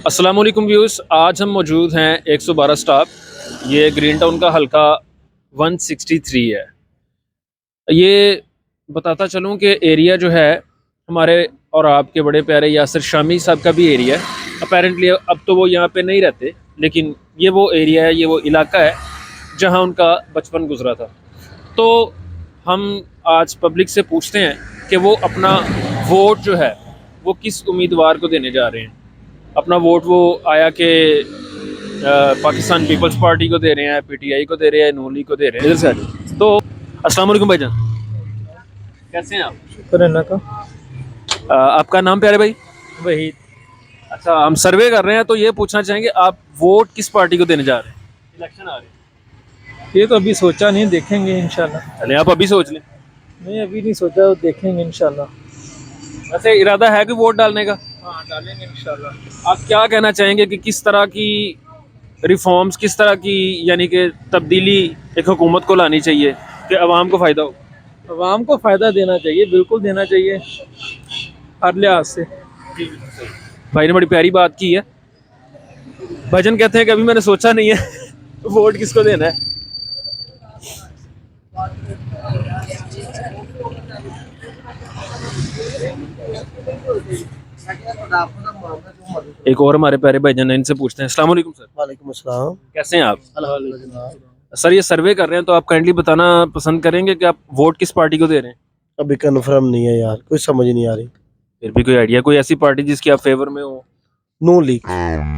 अस्सलाम वालेकुम व्यूअर्स, आज हम मौजूद हैं 112 स्टॉप। ये ग्रीन टाउन का हल्का 163 है। ये बताता चलूँ कि एरिया जो है हमारे और आपके बड़े प्यारे यासिर शामी साहब का भी एरिया है। अपेरेंटली अब तो वो यहाँ पे नहीं रहते, लेकिन ये वो एरिया है, ये वो इलाका है जहाँ उनका बचपन गुजरा था। तो हम आज पब्लिक से पूछते हैं कि वो अपना वोट जो है वो किस उम्मीदवार को देने जा रहे हैं। अपना वोट वो आया कि पाकिस्तान पीपल्स पार्टी को दे रहे हैं, पीटीआई को दे रहे हैं, नून लीग को दे रहे हैं। इधर से आ जाओ। तो अस्सलाम वालेकुम भाईजान, कैसे हैं आप? शुक्र अल्लाह का। आपका नाम प्यारे भाई? वही अच्छा, हम सर्वे कर रहे हैं तो ये पूछना चाहेंगे आप वोट किस पार्टी को देने जा रहे हैं? इलेक्शन आ रहे हैं। ये तो अभी सोचा नहीं, देखेंगे इंशाल्लाह। चले आप अभी सोच लें। नहीं, अभी नहीं सोचा, देखेंगे इंशाल्लाह। वैसे इरादा है कि वोट डालने का? हाँ, डालेंगे इंशाल्लाह। आप क्या कहना चाहेंगे कि किस तरह की रिफॉर्म्स, किस तरह की यानी कि तब्दीली एक हुकूमत को लानी चाहिए कि आवाम को फ़ायदा हो? आवाम को फ़ायदा देना चाहिए, बिल्कुल देना चाहिए हर लिहाज से। भाई ने बड़ी प्यारी बात की है। भाईजान कहते हैं कि अभी मैंने सोचा नहीं है वोट किसको देना है। एक और हमारे प्यारे भाईजान है, इनसे पूछते हैं। अस्सलाम वालेकुम सर। वालेकुम अस्सलाम। कैसे हैं आप? अल्हम्दुलिल्लाह। सर ये सर्वे कर रहे हैं तो आप काइंडली बताना पसंद करेंगे कि आप वोट किस पार्टी को दे रहे हैं? अभी कन्फर्म नहीं है यार, कुछ समझ नहीं आ रही। फिर भी कोई आइडिया, कोई ऐसी पार्टी जिसकी आप फेवर में हो? नून लीग।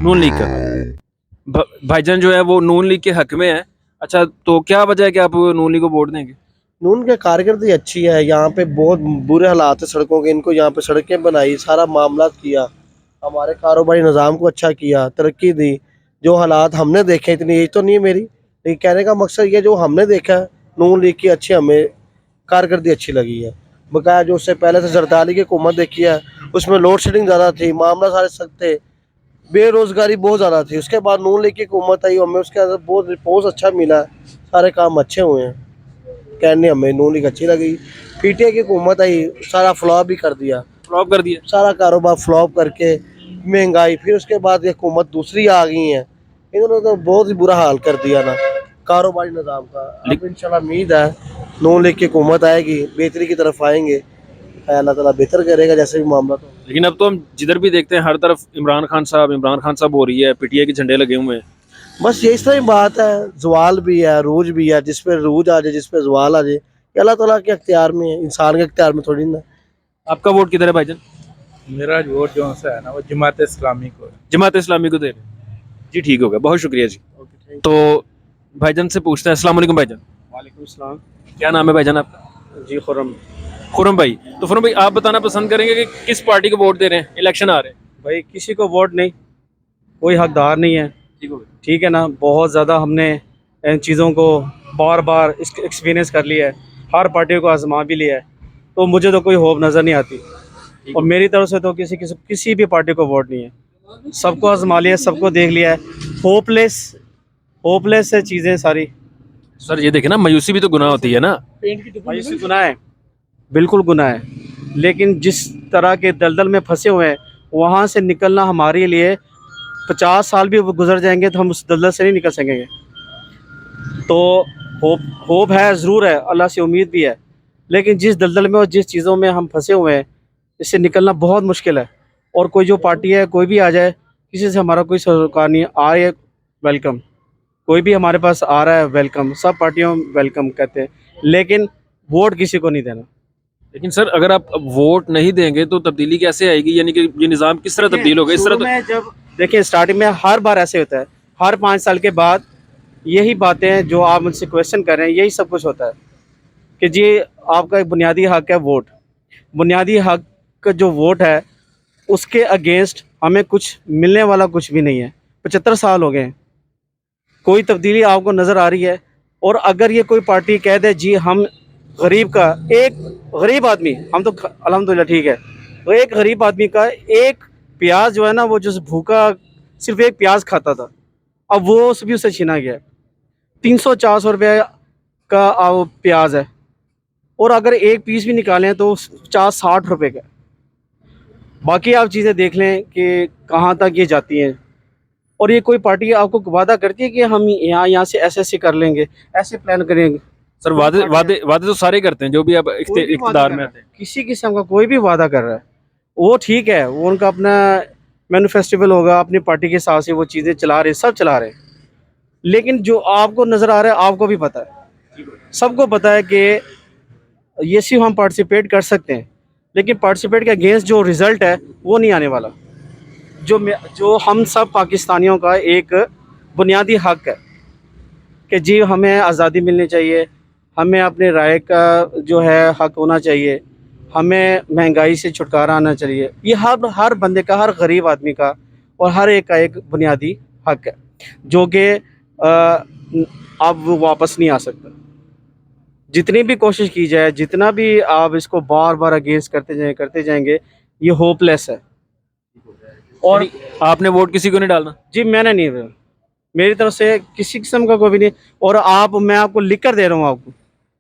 नून लीग का भाईजान जो है वो नून लीग के हक में है। अच्छा, तो क्या वजह है कि आप नून लीग को वोट देंगे? नून की कारकर्दगी अच्छी है, यहाँ पे बहुत बुरे हालात है सड़कों के। इनको यहाँ पे सड़कें बनाई, सारा मामला किया, हमारे कारोबारी निज़ाम को अच्छा किया, तरक्की दी। जो हालात हमने देखे, इतनी एज तो नहीं है मेरी, लेकिन कहने का मकसद ये जो हमने देखा है नून लीग की अच्छी हमें कारकर्दगी अच्छी लगी है। बकाया जो उससे पहले से जरदारी की हुकूमत देखी है, उसमें लोड शेडिंग ज़्यादा थी, मामला सारे सख्त थे, बेरोज़गारी बहुत ज़्यादा थी। उसके बाद नून लीग की हुकूमत आई, हमें उसके अंदर बहुत रिस्पॉन्स अच्छा मिला, सारे काम अच्छे हुए हैं। कहने हमें नून लीग अच्छी लगी। पीटीआई की हुकूमत आई, सारा फ्लॉप भी कर दिया, फ्लॉप कर दिया। सारा कारोबार फ्लॉप करके महंगाई, फिर उसके बाद ये हुकूमत दूसरी आ गई है, इन्होंने तो बहुत ही बुरा हाल कर दिया ना कारोबारी निज़ाम का। अब इंशाल्लाह उम्मीद है नून लीग की हुकूमत आएगी, बेहतरी की तरफ आएंगे, अल्लाह ताला बेहतर करेगा जैसे भी मामला। तो लेकिन अब तो हम जिधर भी देखते हैं हर तरफ इमरान खान साहब, इमरान खान साहब हो रही है, पीटीआई के झंडे लगे हुए हैं। बस ये इस तरह ही बात है, जवाल भी है, रूज भी है, जिस पे रूज आ जाए, जिस पे जवाल आ जाए, ये अल्लाह ताला के अख्तियार में है, इंसान के अख्तियार में थोड़ी ना। आपका वोट किधर है भाईजान? मेरा वोट जो सा है ना, वो जमात इस्लामी को है। जमात इस्लामी को दे रहे हैं जी, ठीक हो गया, बहुत शुक्रिया जी। तो भाईजान से पूछते हैं। अस्सलाम वालेकुम भाईजान। वालेकुम सलाम। क्या नाम है भाईजान आपका? जी खुरम। खुरम भाई। तो खुरम भाई, आप बताना पसंद करेंगे कि किस पार्टी को वोट दे रहे हैं? इलेक्शन आ रहे हैं। भाई किसी को वोट नहीं, कोई हकदार नहीं है, ठीक हो गया। ठीक है ना। बहुत ज़्यादा हमने इन चीज़ों को बार बार एक्सपीरियंस कर लिया है, हर पार्टी को आजमा भी लिया है, तो मुझे तो कोई होप नज़र नहीं आती। और मेरी तरफ से तो किसी भी पार्टी को वोट नहीं है। सबको आजमा लिया, सबको देख लिया है। होपलेस होपलेस है चीज़ें सारी। सर ये देखे ना, मायूसी भी तो गुनाह होती है ना। मायूसी गुनाह है, बिल्कुल गुनाह है, लेकिन जिस तरह के दलदल में फंसे हुए हैं वहाँ से निकलना हमारे लिए 50 साल भी गुजर जाएंगे तो हम उस दलदल से नहीं निकल सकेंगे। तो होप है, ज़रूर है, अल्लाह से उम्मीद भी है, लेकिन जिस दलदल में और जिस चीज़ों में हम फंसे हुए हैं इससे निकलना बहुत मुश्किल है। और कोई जो पार्टी है, कोई भी आ जाए, किसी से हमारा कोई सरोकार नहीं है। आ रही है वेलकम, कोई भी हमारे पास आ रहा है वेलकम, सब पार्टियों वेलकम कहते हैं, लेकिन वोट किसी को नहीं देना। लेकिन सर अगर आप वोट नहीं देंगे तो तब्दीली कैसे आएगी? यानी कि ये निज़ाम किस तरह तब्दील होगा? इस तरह शुरू में जब देखिए स्टार्टिंग में हर बार ऐसे होता है, हर 5 साल के बाद यही बातें जो आप मुझसे क्वेश्चन कर रहे हैं, यही सब कुछ होता है कि जी आपका एक बुनियादी हक है वोट। बुनियादी हक का जो वोट है उसके अगेंस्ट हमें कुछ मिलने वाला कुछ भी नहीं है। 75 साल हो गए हैं, कोई तब्दीली आपको नज़र आ रही है? और अगर ये कोई पार्टी कह दे जी हम गरीब का, एक गरीब आदमी, हम तो अल्हम्दुलिल्लाह ठीक है, तो एक गरीब आदमी का एक प्याज जो है ना, वो जो भूखा सिर्फ एक प्याज खाता था, अब वो भी उससे छीना गया है। 300-400 रुपये का वो प्याज है, और अगर एक पीस भी निकालें तो 50-60 रुपये का। बाकी आप चीज़ें देख लें कि कहाँ तक ये जाती हैं। और ये कोई पार्टी आपको वादा करती है कि हम यहाँ से ऐसे कर लेंगे, ऐसे प्लान करेंगे। सर वादे वादे वादे तो सारे करते हैं जो भी अब कोई भी वादा इख्तिदार कर में रहा आते है, हैं। किसी किस्म का कोई भी वादा कर रहा है, वो ठीक है, वो उनका अपना मैनिफेस्टिवल होगा, अपनी पार्टी के हिसाब से वो चीज़ें चला रहे हैं, सब चला रहे हैं। लेकिन जो आपको नज़र आ रहा है, आपको भी पता है, सबको पता है कि ये सिर्फ हम पार्टिसिपेट कर सकते हैं, लेकिन पार्टिसिपेट के अगेंस्ट जो रिज़ल्ट है वो नहीं आने वाला। जो हम सब पाकिस्तानियों का एक बुनियादी हक है कि जी हमें आज़ादी मिलनी चाहिए, हमें अपने राय का जो है हक होना चाहिए, हमें महंगाई से छुटकारा आना चाहिए। ये हर बंदे का, हर गरीब आदमी का और हर एक का एक बुनियादी हक है, जो कि अब वो वापस नहीं आ सकता। जितनी भी कोशिश की जाए, जितना भी आप इसको बार बार अगेंस्ट करते जाएंगे, ये होपलेस है। और आपने वोट किसी को नहीं डालना? जी मैंने नहीं, मेरी तरफ से किसी किस्म का कोई भी नहीं। और मैं आपको लिख कर दे रहा हूँ,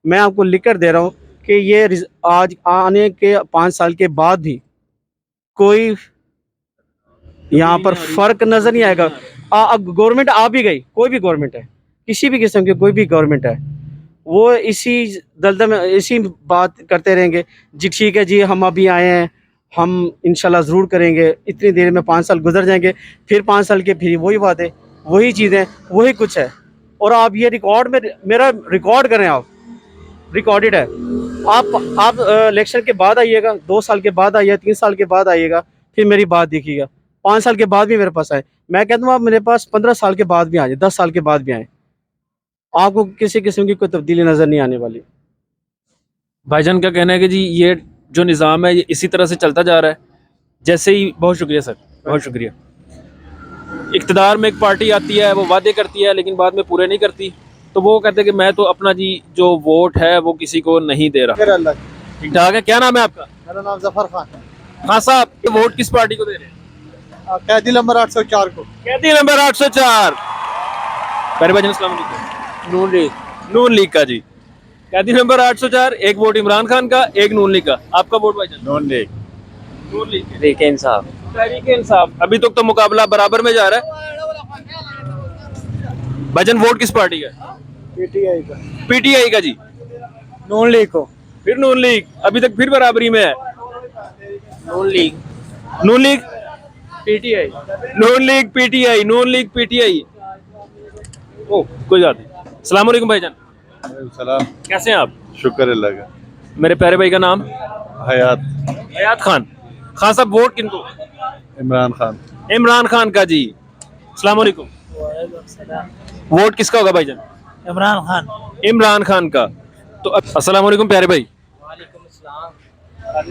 मैं आपको लिख कर दे रहा हूँ कि ये आज आने के 5 साल के बाद भी कोई यहाँ पर फ़र्क नज़र नहीं आएगा। अब गवर्नमेंट आ भी गई, कोई भी गवर्नमेंट है, किसी भी किस्म की कोई भी गवर्नमेंट है, वो इसी दलदल में इसी बात करते रहेंगे। जी ठीक है जी, हम अभी आए हैं, हम इंशाल्लाह ज़रूर करेंगे, इतनी देर में 5 साल गुजर जाएंगे, फिर 5 साल के फिर वही बातें, वही चीज़ें, वही कुछ है। और आप ये रिकॉर्ड में मेरा रिकॉर्ड करें, आप रिकॉर्डेड है। आप इलेक्शन के बाद आइएगा, 2 साल के बाद आइएगा, 3 साल के बाद आइएगा, फिर मेरी बात देखिएगा। 5 साल के बाद भी मेरे पास आए, मैं कहता हूँ आप मेरे पास 15 साल के बाद भी आ जाए, 10 साल के बाद भी आए, आपको किसी किस्म की कोई तब्दीली नज़र नहीं आने वाली। भाईजान का कहना है कि जी ये जो निज़ाम है ये इसी तरह से चलता जा रहा है जैसे ही। बहुत शुक्रिया सर, बहुत शुक्रिया। इक़्तिदार में एक पार्टी आती है, वो वादे करती है लेकिन बाद में पूरे नहीं करती, तो वो कहते हैं कि मैं तो अपना जी जो वोट है वो किसी को नहीं दे रहा। ठीक ठाक है। क्या नाम है आपका? मेरा नाम जफर खान है। हाँ साहब, ये वोट किस पार्टी को दे रहे हैं? कैदी नंबर 804 को। कैदी नंबर 804। प्यारे भाईजान अस्सलाम वालेकुम। नून लीग। नून लीग का जी, कैदी नंबर 804। एक वोट इमरान खान का, एक नून लीग का। आपका वोट भाईजान? नून लीग। नून लीग। तहरीक इंसाफ। तहरीक इंसाफ। अभी तक तो मुकाबला बराबर में जा रहा है। भाईजान वोट किस पार्टी का? पीटीआई का। पीटीआई का जी। नून लीग को। फिर नून लीग, अभी तक फिर बराबरी में है। नून लीग। नून लीग, पीटीआई। नून लीग, पीटीआई, नून लीग, पीटीआई। ओ कोई बात नहीं। अस्सलाम वालेकुम भाईजान, सलाम। कैसे हैं आप? शुक्र अल्लाह का। मेरे प्यारे भाई का नाम? हयात। हयात खान। खान साहब वोट किनको? इमरान खान। इमरान खान का जी। अस्सलाम वालेकुम। वोट किसका होगा भाईजान? इमरान खान। इमरान खान का। तो अस्सलाम वालेकुम प्यारे भाई।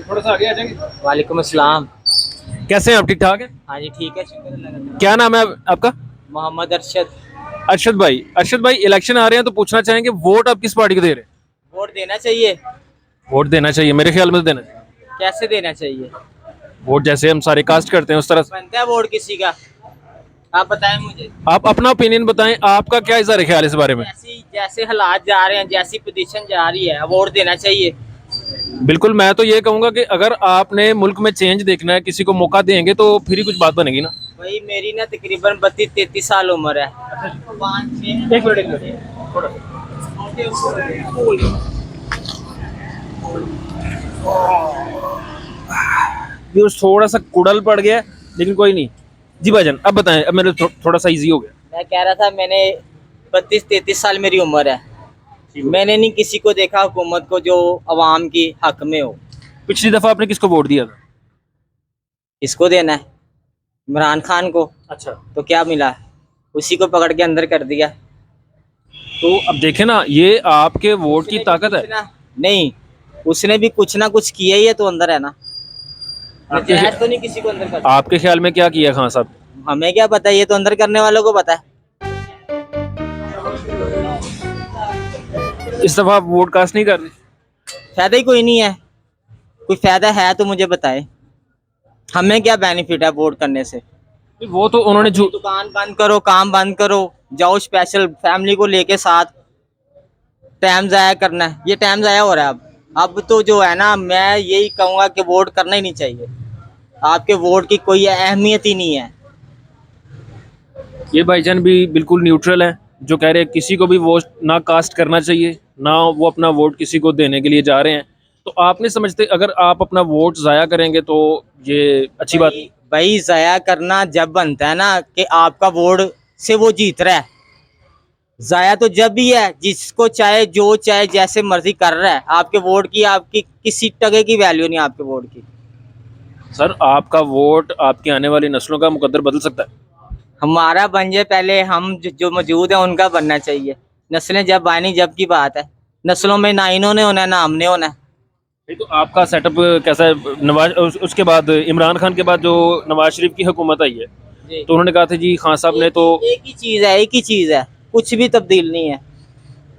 थोड़ा सा आगे आ जाएंगे। वालेकुम अस्सलाम। कैसे हैं आप? ठीक ठाक है? हाँ जी ठीक है, शुक्र अल्लाह का। क्या नाम है आपका? मोहम्मद अरशद। अरशद भाई। अरशद भाई, इलेक्शन आ रहे हैं तो पूछना चाहेंगे वोट आप किस पार्टी को दे रहे हैं? वोट देना चाहिए। वोट देना चाहिए, मेरे ख्याल में तो देना चाहिए। कैसे देना चाहिए? वोट जैसे हम सारे कास्ट करते हैं उस तरह से। बनता है वोट किसी का? आप बताएं मुझे। आप अपना ओपिनियन बताएं, आपका क्या इज़ार ख्याल है इस बारे में? जैसे हालात जा रहे हैं, जैसी पोजीशन जा रही है, वोट देना चाहिए। बिल्कुल, मैं तो ये कहूंगा कि अगर आपने मुल्क में चेंज देखना है, किसी को मौका देंगे तो फिर ही कुछ बात बनेगी ना। भाई मेरी ना तकरीबन 32-33 साल उम्र है। एक मिनट थोड़ा सा कुड़ल पड़ गया, लेकिन कोई नहीं। जी भाईजान अब बताएं, अब मेरे थोड़ा सा इजी हो गया। मैं कह रहा था, मैंने 32-33 साल मेरी उम्र है, मैंने नहीं किसी को देखा हुकूमत को जो अवाम की हक में हो। पिछली दफा आपने किसको वोट दिया था? इसको देना है इमरान खान को। अच्छा, तो क्या मिला? उसी को पकड़ के अंदर कर दिया। तो अब देखें ना, ये आपके वोट की ताकत है। नहीं, उसने भी कुछ ना कुछ किया ही है तो अंदर है ना। आपके नजायज तो नहीं किसी को अंदर कर। आपके ख्याल में क्या किया खान साहब? हमें क्या पता, ये तो अंदर करने वालों को पता है। इस दफा आप वोट कास्ट नहीं कर रहे? फायदा ही कोई नहीं है। कोई फायदा है तो मुझे बताए, हमें क्या बेनिफिट है वोट करने से? वो तो उन्होंने झूठ। दुकान बंद करो, काम बंद करो, जाओ स्पेशल फैमिली को लेके साथ, टाइम जाया करना है। ये टाइम जाया हो रहा है अब तो जो है ना, मैं यही कहूँगा कि वोट करना ही नहीं चाहिए। आपके वोट की कोई अहमियत ही नहीं है। ये भाईजान भी बिल्कुल न्यूट्रल है, जो कह रहे हैं किसी को भी वोट ना कास्ट करना चाहिए, ना वो अपना वोट किसी को देने के लिए जा रहे हैं। तो आप नहीं समझते अगर आप अपना वोट ज़ाया करेंगे तो ये अच्छी बात? भाई ज़ाया करना जब बनता है ना कि आपका वोट से वो जीत रहा है, ज़ाया तो जब भी है जिसको चाहे जो चाहे जैसे मर्जी कर रहा है। आपके वोट की आपकी किसी टके की वैल्यू नहीं आपके वोट की। सर आपका वोट आपकी आने वाली नस्लों का मुकद्दर बदल सकता है। हमारा बन जाए पहले, हम जो मौजूद है उनका बनना चाहिए। नस्लें जब आनी जब की बात है, नस्लों में ना इन्होंने होना है ना हमने होना है। नहीं तो आपका सेटअप कैसा है? उसके बाद इमरान खान के बाद जो नवाज शरीफ की हुकूमत आई है, जी। तो उन्होंने कहा था जी खान साहब ने तो एक ही चीज़ है, एक ही चीज़ है, कुछ भी तब्दील नहीं है,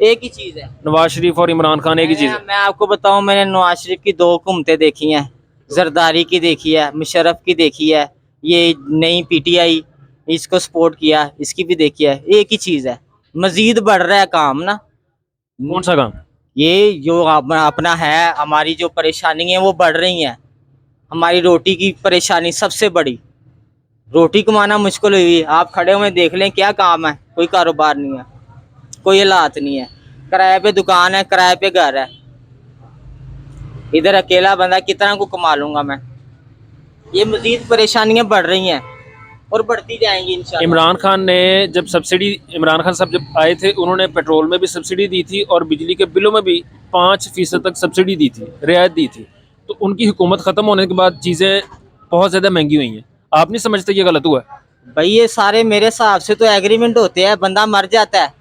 एक ही चीज़ है। नवाज शरीफ और इमरान खान एक ही चीज़ है। मैं आपको बताऊं, मैंने नवाज शरीफ की 2 हुकूमतें देखी हैं, जरदारी की देखी है, मुशर्रफ की देखी है, ये नई पीटीआई इसको सपोर्ट किया, इसकी भी देखी है। एक ही चीज़ है, मजीद बढ़ रहा है काम ना। कौन सा काम? ये जो अपना है, हमारी जो परेशानी है वो बढ़ रही हैं। हमारी रोटी की परेशानी सबसे बड़ी, रोटी कमाना मुश्किल हुई है। आप खड़े हुए देख लें, क्या काम है? कोई कारोबार नहीं है, कोई हालात नहीं है, किराए पे दुकान है, किराए पे घर है। इधर अकेला बंदा कितना को कमा लूंगा मैं? ये मजीद परेशानियां बढ़ रही हैं और बढ़ती जाएंगी इंशाल्लाह। इमरान खान साहब जब आए थे, उन्होंने पेट्रोल में भी सब्सिडी दी थी और बिजली के बिलों में भी 5% तक सब्सिडी दी थी, रियायत दी थी। तो उनकी हुकूमत ख़त्म होने के बाद चीज़ें बहुत ज़्यादा महंगी हुई हैं। आप नहीं समझते ये गलत हुआ है? भाई ये सारे मेरे हिसाब से तो एग्रीमेंट होते हैं। बंदा मर जाता है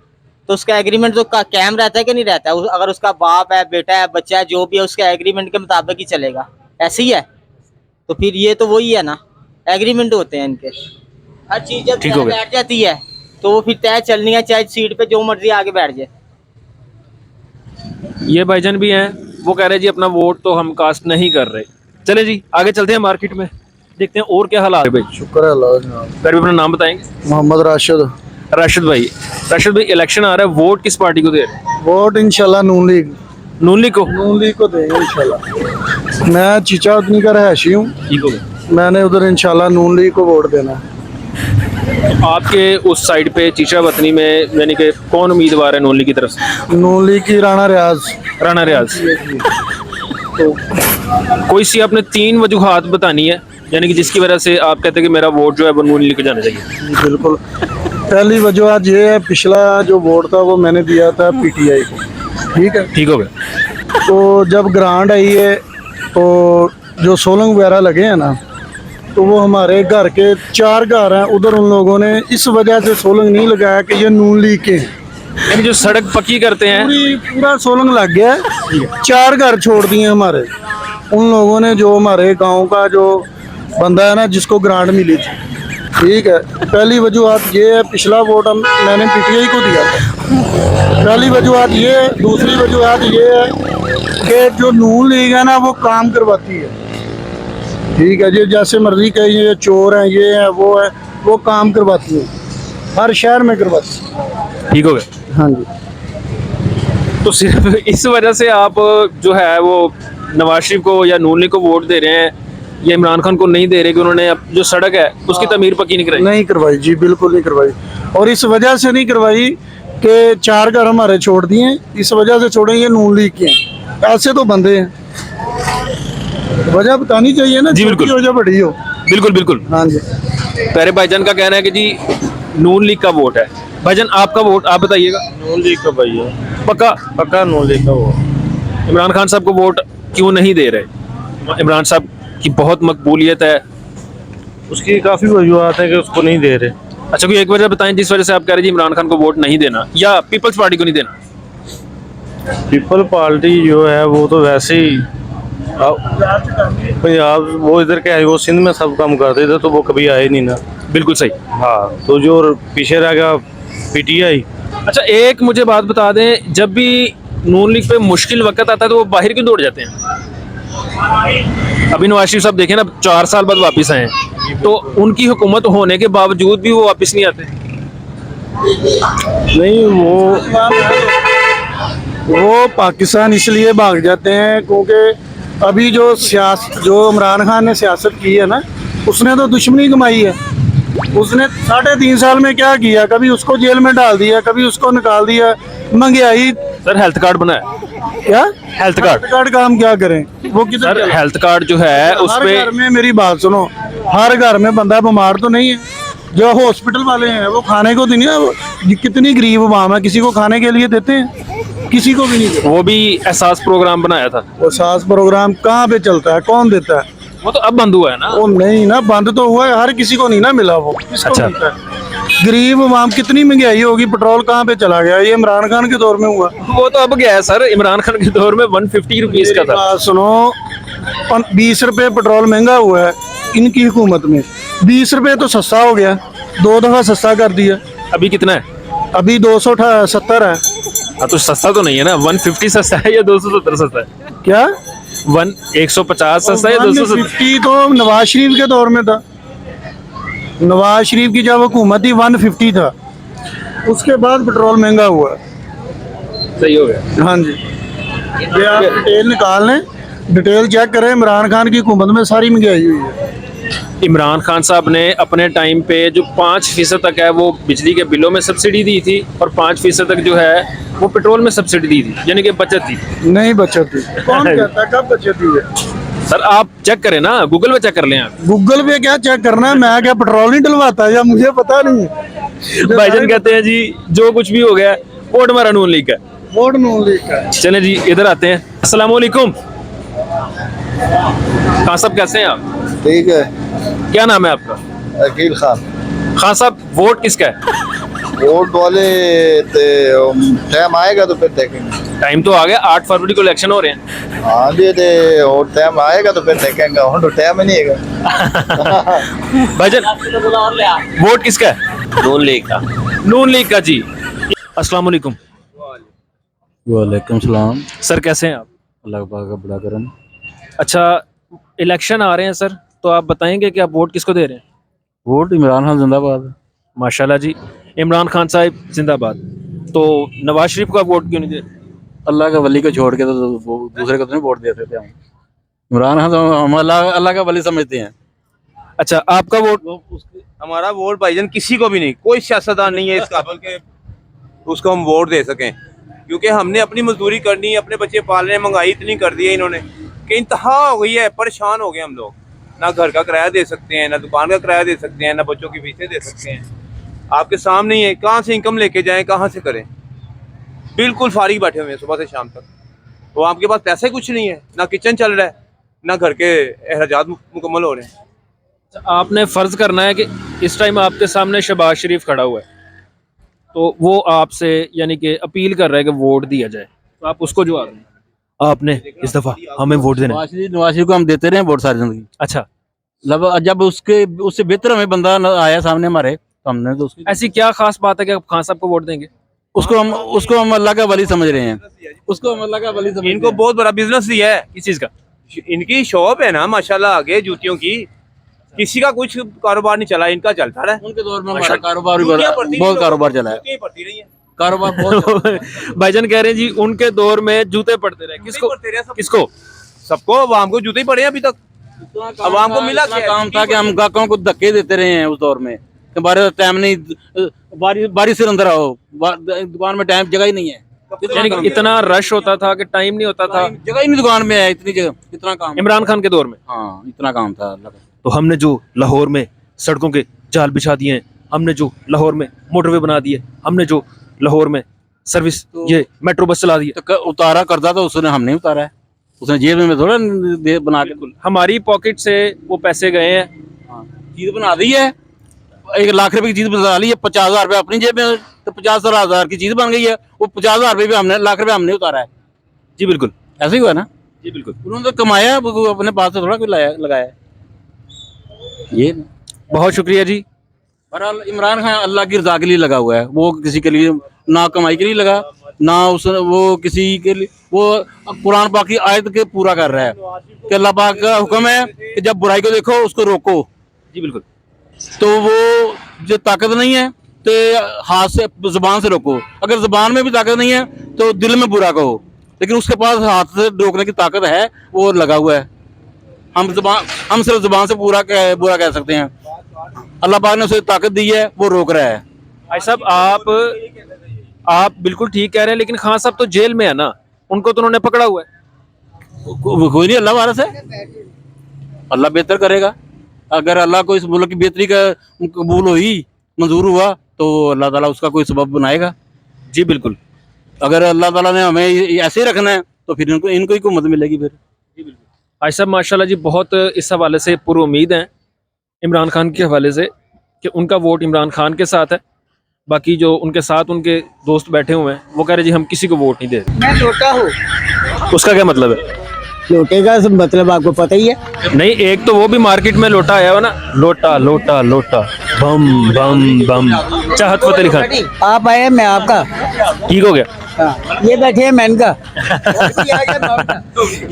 तो उसका एग्रीमेंट तो कायम रहता है कि नहीं रहता है? अगर उसका बाप है, बेटा है, बच्चा है, जो भी है, उसका एग्रीमेंट के मुताबिक ही चलेगा। ऐसे ही है तो फिर ये तो वही है ना, एग्रीमेंट होते हैं इनके। हर चीज जब ठीक हो गया। बैठ जाती है तो वो फिर तय चलनी है, चाहे सीट पे जो मर्जी आगे बैठ जाए। ये भाईजान भी हैं, वो कह रहे हैं जी अपना वोट तो हम कास्ट नहीं कर रहे। चले जी आगे चलते हैं मार्केट में, देखते हैं और क्या हालात है। भाई शुक्र है अल्लाह जनाब। फिर भी अपना नाम बताएंगे। मोहम्मद राशिद। राशिद भाई इलेक्शन आ रहा है, वोट किस पार्टी को दे रहे हैं? वोट इंशाल्लाह नून लीग नून लीग को। को देंगे इंशाल्लाह। मैं चीचा उतनी का रहायशी हूँ, ठीक हो गया। मैंने उधर इंशाल्लाह नून लीग को वोट देना है। तो आपके उस साइड पे चीचा वतनी में यानी कि कौन उम्मीदवार है नून लीग की तरफ से? नून लीग की राणा रियाज। राणा रियाज। तो कोई सी आपने 3 वजूहात बतानी है, यानी कि जिसकी वजह से आप कहते हैं कि मेरा वोट जो है वो नून लीग को जाना चाहिए। बिल्कुल। पहली वजूहत ये है, पिछला जो वोट था वो मैंने दिया था पीटीआई को, ठीक है। ठीक हो गया। तो जब ग्रांट आई है तो जो सोलंग वगैरह लगे हैं ना, तो वो हमारे घर के 4 घर हैं, उधर उन लोगों ने इस वजह से सोलंग नहीं लगाया कि ये नून लीग के हैं। यानी जो सड़क पक्की करते हैं, पूरा सोलंग लग गया है, 4 घर छोड़ दिए हमारे उन लोगों ने, जो हमारे गांव का जो बंदा है ना जिसको ग्रांट मिली थी, ठीक है। पहली वजूहत ये है, पिछला वोट मैंने पीटीआई को दिया था, पहली वजूहत ये है। दूसरी वजूहत ये है कि जो नून लीग है ना वो काम करवाती है, ठीक है जी। जैसे मर्जी कहीं ये चोर हैं, ये है, वो काम करवाती है, हर शहर में करवाती है। ठीक हो गया। हाँ जी। तो सिर्फ इस वजह से आप जो है वो नवाज शरीफ को या नून लीग को वोट दे रहे हैं, या इमरान खान को नहीं दे रहे कि उन्होंने अब जो सड़क है उसकी तमीर पक्की नहीं कराई? नहीं करवाई जी, बिल्कुल नहीं करवाई। और इस वजह से नहीं करवाई कि 4 घर हमारे छोड़ दिए, इस वजह से छोड़े ये नून लीग के हैं, ऐसे तो बंदे हैं। वजह बतानी चाहिए ना, जी बिल्कुल, वजह बड़ी हो। बिल्कुल बिल्कुल। हाँ जी। प्यारे भाईजान का कहना है कि जी नून लीग का वोट है। भाईजान आपका वोट आप बताइएगा। नून लीग का भाई है, पक्का? पक्का नून लीग का वो। इमरान खान साहब को वोट क्यों नहीं दे रहे? इमरान साहब की बहुत मकबूलियत है। उसकी काफ़ी वजूहत है कि उसको नहीं दे रहे। अच्छा कोई एक वजह बताएं जिस वजह से आप कह रहे हैं जी इमरान खान को वोट नहीं देना, या पीपल्स पार्टी को नहीं देना? पीपल पार्टी जो है वो तो वैसे ही पंजाब, वो इधर क्या है, वो सिंध में सब काम करते थे तो वो कभी आए नहीं ना। बिल्कुल सही। हाँ, तो जो पीछे रह गया पीटीआई। अच्छा एक मुझे बात बता दें, जब भी नून लीग पे मुश्किल वक्त आता है तो वो बाहर क्यों दौड़ जाते हैं? अभी नवाज शरीफ साहब देखें ना, 4 साल बाद वापस आए हैं, तो उनकी हुकूमत होने के बावजूद भी वो वापस नहीं आते। नहीं, वो पाकिस्तान इसलिए भाग जाते हैं क्योंकि अभी जो इमरान खान ने सियासत की है ना, उसने तो दुश्मनी कमाई है। उसने 3.5 साल में क्या किया, कभी उसको जेल में डाल दिया, कभी उसको निकाल दिया। महंगाई, सर हेल्थ कार्ड बनाया, क्या हेल्थ कार्ड। कार्ड का हम क्या करें, वो किधर सर चला? हेल्थ कार्ड जो है उस हर पे घर में, मेरी बात सुनो, हर घर में बंदा बीमार तो नहीं है। जो हॉस्पिटल वाले हैं वो खाने को तो नहीं है, कितनी गरीब आवाम है, किसी को खाने के लिए देते हैं? किसी को भी नहीं देते। वो भी एहसास प्रोग्राम बनाया था, वो सास प्रोग्राम कहाँ पे चलता है, कौन देता है? वो तो अब बंद हुआ है ना। वो नहीं ना, बंद तो हुआ है, हर किसी को नहीं ना मिला। वो किसको अच्छा। मिलता है? गरीब आवाम, कितनी महंगाई होगी, पेट्रोल कहाँ पे चला गया? ये इमरान खान के दौर में हुआ। वो तो अब गया है सर, इमरान खान के दौर में 150 रुपीज का मेरी था। बात सुनो, 20 रुपए पेट्रोल महंगा हुआ है इनकी हुकूमत में। 20 रुपए तो सस्ता हो गया, 2 दफा सस्ता कर दिया। अभी कितना है? अभी 270 है। हाँ तो सस्ता तो नहीं है ना, 150 सस्ता है या 270 सस्ता है? क्या 150 सस्ता है या 270? 150 तो नवाज शरीफ के दौर में था। नवाज शरीफ की जब हुकूमत थी 150 था, उसके बाद पेट्रोल महंगा हुआ। सही हो गया। हाँ जी, ये आप डिटेल निकाल लें, डिटेल चेक करें। इमरान खान की हुकूमत में सारी महंगाई हुई है। इमरान खान साहब ने अपने टाइम पे जो 5% तक है वो बिजली के बिलों में सब्सिडी दी थी, और 5% तक जो है वो पेट्रोल में सब्सिडी दी थी, यानी कि बचत थी। नहीं बचत थी, कौन कहता है कब बचत हुई है? सर आप चेक करें ना, गूगल पे चेक कर लें आप। गूगल पे क्या चेक करना है? मैं क्या पेट्रोल नहीं डलवाता, या मुझे पता नहीं है? भाईजान कहते हैं जी जो कुछ भी हो गया वोट हमारा नून लीग का है। वोट नून लीग का। चले जी इधर आते हैं। अस्सलाम वालेकुम। खान साहब कैसे हैं आप? ठीक है। क्या नाम है आपका? अकील खान। खान साहब वोट किसका है? वोट वाले टाइम आएगा तो फिर देखेंगे। टाइम तो आ गया, 8 फरवरी को इलेक्शन हो रहे हैं। हाँ जी, वोट टाइम आएगा तो फिर देखेंगे। वोट तो टाइम ही नहीं है। भाईजान वोट किसका है? नून लीग का। नून लीग का जी। अस्सलाम वालेकुम। वालेकुम सलाम। सर कैसे हैं आप? अल्लाह पाक का बड़ा करम। अच्छा इलेक्शन आ रहे हैं सर, तो आप बताएंगे कि आप वोट किसको दे रहे हैं? वोट इमरान खान जिंदाबाद। माशाल्लाह जी, इमरान खान साहब जिंदाबाद। तो नवाज शरीफ को आप वोट क्यों नहीं दे रहे? अल्लाह का वली को छोड़ के तो वो दूसरे को तो नहीं वोट दे सकते हम। इमरान खान तो हम अल्लाह का वली समझते हैं। अच्छा आपका वोट? हमारा वोट भाईजान किसी को भी नहीं, कोई सियासतदान नहीं है इस काबिल के उसको हम वोट दे सकें, क्योंकि हमने अपनी मजदूरी करनी है, अपने बच्चे पालने हैं। महंगाई इतनी कर दी है इन्होंने कि इंतहा हो गई है, परेशान हो गए हम लोग। ना घर का किराया दे सकते हैं, ना दुकान का किराया दे सकते हैं, ना बच्चों की फीसें दे सकते हैं। आपके सामने ही है, कहाँ से इनकम लेके जाएं, कहाँ से करें? बिल्कुल फारिग बैठे हुए हैं सुबह से शाम तक। तो आपके पास पैसे कुछ नहीं है, ना किचन चल रहा है, ना घर के अखराजात मुकम्मल हो रहे हैं। आपने फर्ज करना है कि इस टाइम आपके सामने शहबाज शरीफ खड़ा हुआ है, तो वो आपसे यानी कि अपील कर रहा है कि वोट दिया जाए, तो आप उसको जवाब दें। आपने इस दफा हमें वोट देना है। नवाज शरीफ को हम देते रहे वोट सारी जिंदगी। अच्छा मतलब जब उससे बेहतर हमें बंदा आया सामने हमारे, तो हमने तो उसकी ऐसी क्या खास बात है कि आप खान साहब को वोट देंगे? उसको हम अल्लाह का वली समझ रहे हैं। उसको हम अल्लाह का वली समझ इनको बहुत बड़ा बिजनेस दिया है। किस चीज़ का? इनकी शॉप है ना माशाल्लाह, आगे जूतियों की। किसी का कुछ कारोबार नहीं चला, इनका चलता रहा है। उनके दौर में हमारा कारोबार भी बहुत कारोबार चला है। जूतियां पड़ती रही हैं। कारोबार बहुत भाईजान कह रहे हैं जी उनके दौर में जूते पड़ते रहे। किसको? पड़ते रहे सब। किसको? सबको, आवाम को जूते ही पड़े हैं अभी तक। आवाम को मिला क्या? काम था कि हम गाहकों को धक्के देते रहे हैं उस दौर में कि हमारे टाइम नहीं, बारिश से अंदर आओ, दुकान में टाइम जगह ही नहीं है। यानी कि इतना रश होता था कि टाइम नहीं होता था। जगह ही नहीं दुकान में है, इतनी जगह, इतना काम। इमरान खान के दौर में हाँ इतना काम था अल्लाह का। तो हमने जो लाहौर में सड़कों के जाल बिछा दिए हैं, हमने जो लाहौर में मोटरवे बना दिए, हमने जो लाहौर में सर्विस ये मेट्रो बस चला दी है, तो उतारा करता तो उसने हमने उतारा है, उसने जेब में थोड़ा बना के हमारी पॉकेट से वो पैसे गए हैं। चीज बना दी है। 1 लाख रुपए की चीज बना ली है, 50,000 रुपए अपनी जेब में, तो 50,000 की चीज बन गई है। वो 50,000 रुपए भी हमने, लाख रुपए हमने उतारा है। जी बिल्कुल, ऐसे ही हुआ ना। जी बिल्कुल। उन्होंने तो कमाया, वो अपने पास से थोड़ा कोई लगाया ये। बहुत शुक्रिया जी। बहरहाल इमरान खान अल्लाह की रजा के लिए लगा हुआ है, वो किसी के लिए ना कमाई के लिए लगा, ना वो किसी के लिए, वो कुरान पाक की आयत के पूरा कर रहा है कि अल्लाह पाक का हुक्म है कि जब बुराई को देखो उसको रोको। जी बिल्कुल। तो वो जो ताकत नहीं है तो हाथ से, जुबान से रोको। अगर जुबान में भी ताकत नहीं है तो दिल में बुरा कहो। लेकिन उसके पास हाथ से रोकने की ताकत है, वो लगा हुआ है। हम सिर्फ जुबान से बुरा कह सकते हैं। अल्लाह पाक ने उसे ताकत दी है, वो रोक रहा है। भाई साहब आप बिल्कुल ठीक कह रहे हैं, लेकिन खान साहब तो जेल में है ना, उनको तो उन्होंने पकड़ा हुआ है। कोई नहीं, अल्लाह वारस है, अल्लाह बेहतर करेगा। अगर अल्लाह को इस मुल्क की बेहतरी का कबूल हुई, मंजूर हुआ, तो अल्लाह ताला उसका कोई सबब बनाएगा। जी बिल्कुल। अगर अल्लाह ताला ने हमें ऐसे ही रखना है तो फिर इनको ही हुकूमत मिलेगी फिर। भाई साहब माशाल्लाह जी बहुत इस हवाले से पूरी उम्मीद है इमरान खान के हवाले से कि उनका वोट इमरान खान के साथ है। बाकी जो उनके साथ उनके दोस्त बैठे हुए हैं वो कह रहे जी हम किसी को वोट नहीं दे रहे। मैं लोटा हूँ। उसका क्या मतलब है? लोटे का मतलब आपको पता ही है। नहीं, एक तो वो भी मार्केट में लोटा आया हुआ ना, लोटा लोटा लोटा बम बम बम। चाहत फतेह अली खान आप आए, मैं आपका। ठीक हो गया। ये बैठे हैं मैन का।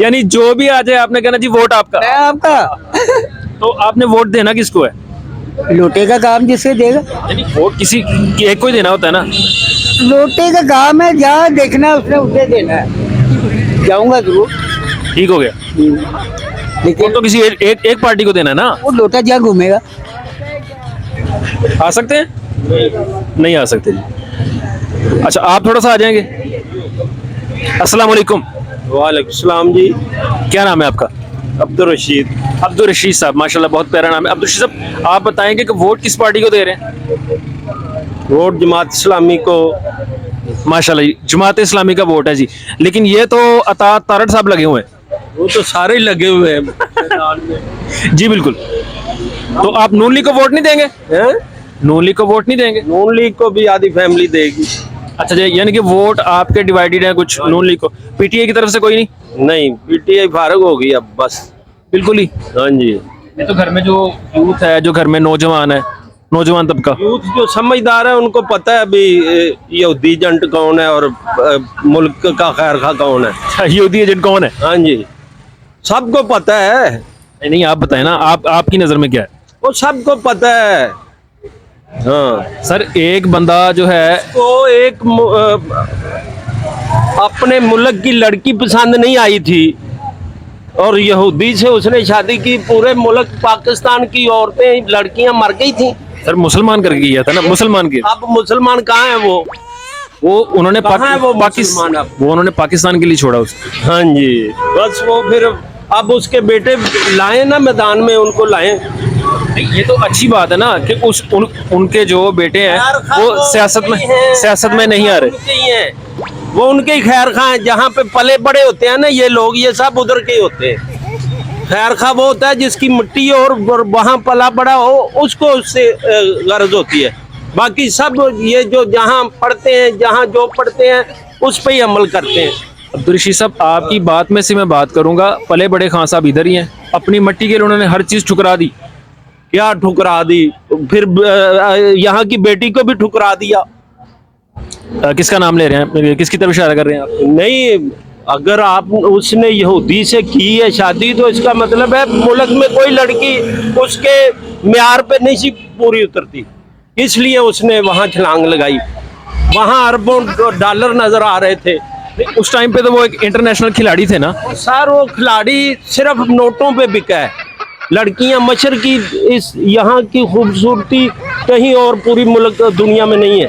यानी जो भी आ जाए आपने कहना जी वोट आपका। मैं आपका। तो आपने वोट देना किसको है? लोटे का काम जिससे देगा। यानी वोट किसी एक को ही देना होता है ना। लोटे का काम है, जहाँ देखना है उसने उसे देना है। जाऊंगा जरूर। ठीक हो गया। लेकिन वोट तो किसी एक पार्टी को देना है ना। वो लोटा जहाँ घूमेगा। आ सकते हैं? नहीं आ सकते जी। अच्छा आप थोड़ा सा आ जाएंगे। अस्सलाम वालेकुम। वालेकुम सलाम जी। क्या नाम है आपका? अब्दुल रशीद। अब्दुल रशीद साहब, माशाल्लाह बहुत प्यारा नाम है। अब्दुल रशीद साहब आप बताएंगे कि वोट किस पार्टी को दे रहे हैं? वोट जमात इस्लामी को। माशाल्लाह जी, जमात इस्लामी का वोट है जी। लेकिन ये तो अता तारड़ साहब लगे हुए हैं। वो तो सारे ही लगे हुए हैं। जी बिल्कुल। तो आप नून लीग को वोट नहीं देंगे? हैं? नून लीग को वोट नहीं देंगे? नून लीग को भी आधी फैमिली देगी। अच्छा जी, यानी कि वोट आपके डिवाइडेड है, कुछ नून लीग को, पीटीआई की तरफ से कोई नहीं? नहीं, पीटीआई फारग होगी अब बस। बिल्कुल ही। हाँ जी। ये तो घर में जो यूथ है, जो घर में नौजवान है, नौजवान तबका, यूथ जो समझदार है उनको पता है अभी यहूदी एजेंट कौन है और मुल्क का खैर खा कौन है। यहूदी एजेंट कौन है? हाँ जी, सबको पता है। नहीं आप बताएं ना, आपकी नजर में क्या है? वो सबको पता है। हाँ सर एक बंदा जो है तो एक अपने मुल्क की लड़की पसंद नहीं आई थी और यहूदी से उसने शादी की, पूरे मुल्क पाकिस्तान की औरतें लड़कियां मर गई थी। सर मुसलमान करके किया था ना, मुसलमान के। अब मुसलमान कहाँ है वो उन्होंने कहाँ है वो पाकिस्तान, मुसलमान अब? वो उन्होंने पाकिस्तान के लिए छोड़ा उसको। हाँ जी, बस वो फिर अब उसके बेटे लाए ना मैदान में, उनको लाए। ये तो अच्छी बात है ना कि उनके जो बेटे हैं वो सियासत में नहीं आ रहे। उनके ही हैं, वो उनके ही खैर खा हैं। जहाँ पे पले बड़े होते हैं ना ये लोग, ये सब उधर के होते हैं। खैर खा वो होता है जिसकी मिट्टी और वहाँ पला बड़ा हो, उसको उससे गर्ज होती है। बाकी सब ये जो जहाँ पढ़ते हैं, जहाँ जो पढ़ते हैं उस पर ही अमल करते हैं। अब्दुल रशीद साहब आपकी बात में से मैं बात करूंगा, पले बड़े खान साहब इधर ही हैं, अपनी मट्टी के लिए उन्होंने हर चीज ठुकरा दी। क्या ठुकरा दी? फिर यहाँ की बेटी को भी ठुकरा दिया। किसका नाम ले रहे हैं, किसकी तरफ इशारा कर रहे हैं आप? नहीं, अगर आप उसने यहूदी से की है शादी तो इसका मतलब है मुल्क में कोई लड़की उसके म्यार पे नहीं सी पूरी उतरती, इसलिए उसने वहाँ छलांग लगाई। वहाँ अरबों डॉलर नजर आ रहे थे। उस टाइम पे तो वो एक इंटरनेशनल खिलाड़ी थे ना। सर वो खिलाड़ी सिर्फ नोटों पे बिका है। लड़कियां मशर की इस यहाँ की खूबसूरती कहीं और पूरी मुल्क दुनिया में नहीं है।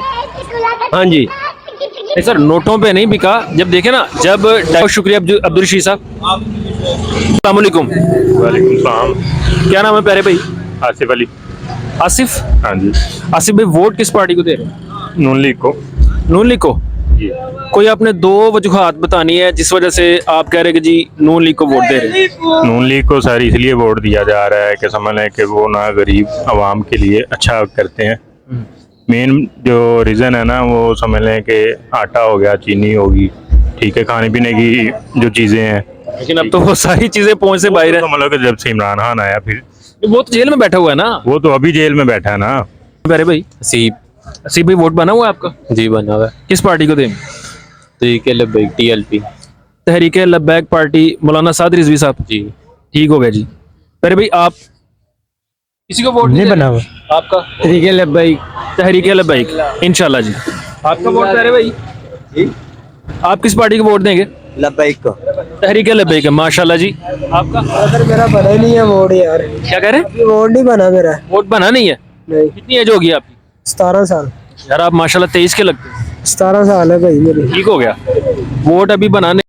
हाँ जी। नहीं सर, नोटों पे नहीं बिका। जब देखे ना, जब बहुत शुक्रिया अब्दुल रशीद साहब। अस्सलाम वालेकुम। वालेकुम सलाम। क्या नाम है प्यारे भाई? आसिफ अली। आसिफ। हाँ जी। आसिफ भाई वोट किस पार्टी को दे रहे हैं? नून लीग को। नून लीग को? जी। कोई आपने दो वजूहात बतानी है जिस वजह से आप कह रहे हैं कि जी नून लीग को वोट दे रहे हैं? नून लीग को सर इसलिए वोट दिया जा रहा है कि समझ लें कि वो ना गरीब आवाम के लिए अच्छा करते हैं। मेन जो रीज़न है ना वो समझ लें कि आटा हो गया, चीनी होगी, ठीक है, खाने पीने की जो चीज़ें हैं। लेकिन अब तो वो सारी चीजें पहुंच से बाहर है। तो मतलब कि जब से इमरान खान आया फिर वो तो जेल में बैठा हुआ है ना। वो तो अभी जेल में बैठा है ना। प्यारे भाई असीब भाई वोट बना हुआ है आपका? जी बना हुआ है। किस पार्टी को दें? तहरीक लब्बैक TLP। तहरीक लब्बैक पार्टी, मौलाना साद रिजवी साहब। जी ठीक हो गया जी। प्यारे भाई आप किसी को वोट नहीं बना हुआ। आपका? तहरीक लब्बैक। तहरीक लब्बैक इंशाल्लाह जी। आपका वोट प्यारे भाई? आप किस पार्टी को वोट देंगे? लब्बैक को। तहरीक लब्बैक है, माशाल्लाह जी। आपका सर मेरा बना ही नहीं है वोट यार, क्या कह रहे हैं? वोट नहीं बना मेरा। वोट बना नहीं है? नहीं, कितनी एज होगी आपकी? 17 साल। यार आप माशाल्लाह 23 के लगते हैं। 17 साल है भाई मेरी। ठीक हो गया, वोट अभी बनाने